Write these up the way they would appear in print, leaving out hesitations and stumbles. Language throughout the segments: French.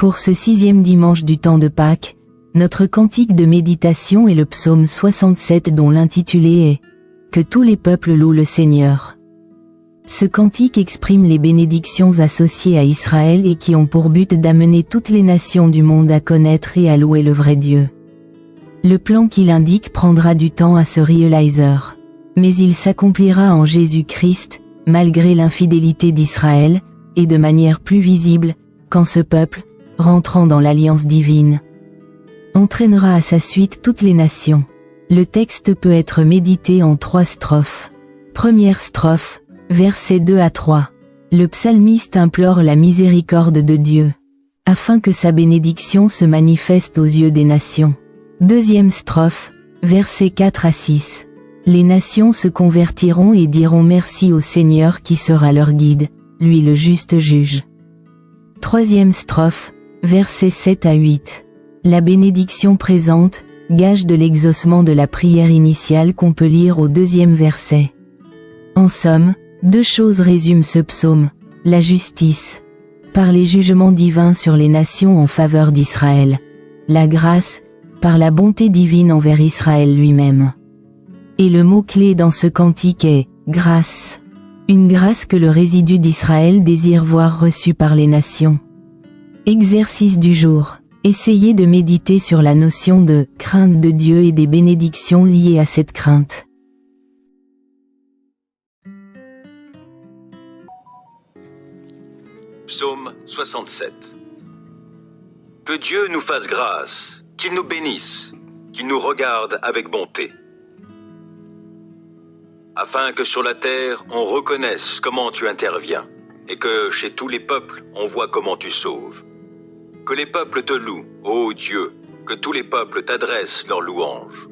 Pour ce 6e dimanche du temps de Pâques, notre cantique de méditation est le psaume 67 dont l'intitulé est « Que tous les peuples louent le Seigneur ». Ce cantique exprime les bénédictions associées à Israël et qui ont pour but d'amener toutes les nations du monde à connaître et à louer le vrai Dieu. Le plan qu'il indique prendra du temps à se réaliser, mais il s'accomplira en Jésus-Christ, malgré l'infidélité d'Israël, et de manière plus visible, quand ce peuple, rentrant dans l'alliance divine, entraînera à sa suite toutes les nations. Le texte peut être médité en 3 strophes. Première strophe, versets 2 à 3. Le psalmiste implore la miséricorde de Dieu, afin que sa bénédiction se manifeste aux yeux des nations. Deuxième strophe, versets 4 à 6. Les nations se convertiront et diront merci au Seigneur qui sera leur guide, lui le juste juge. Troisième strophe, versets 7 à 8. La bénédiction présente, gage de l'exaucement de la prière initiale qu'on peut lire au 2e verset. En somme, 2 choses résument ce psaume, la justice, par les jugements divins sur les nations en faveur d'Israël, la grâce, par la bonté divine envers Israël lui-même. Et le mot-clé dans ce cantique est « grâce ». Une grâce que le résidu d'Israël désire voir reçue par les nations. Exercice du jour. Essayez de méditer sur la notion de « crainte de Dieu » et des bénédictions liées à cette crainte. Psaume 67. Que Dieu nous fasse grâce, qu'il nous bénisse, qu'il nous regarde avec bonté. Afin que sur la terre on reconnaisse comment tu interviens, et que chez tous les peuples on voit comment tu sauves. Que les peuples te louent, ô Dieu, que tous les peuples t'adressent leurs louanges.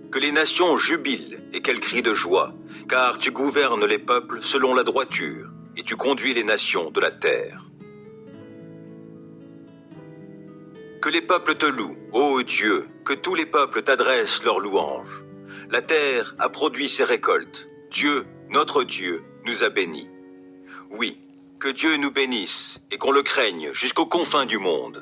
Que les nations jubilent et qu'elles crient de joie, car tu gouvernes les peuples selon la droiture, et tu conduis les nations de la terre. Que les peuples te louent, ô Dieu, que tous les peuples t'adressent leurs louanges. La terre a produit ses récoltes. Dieu, notre Dieu, nous a bénis. Oui, que Dieu nous bénisse et qu'on le craigne jusqu'aux confins du monde.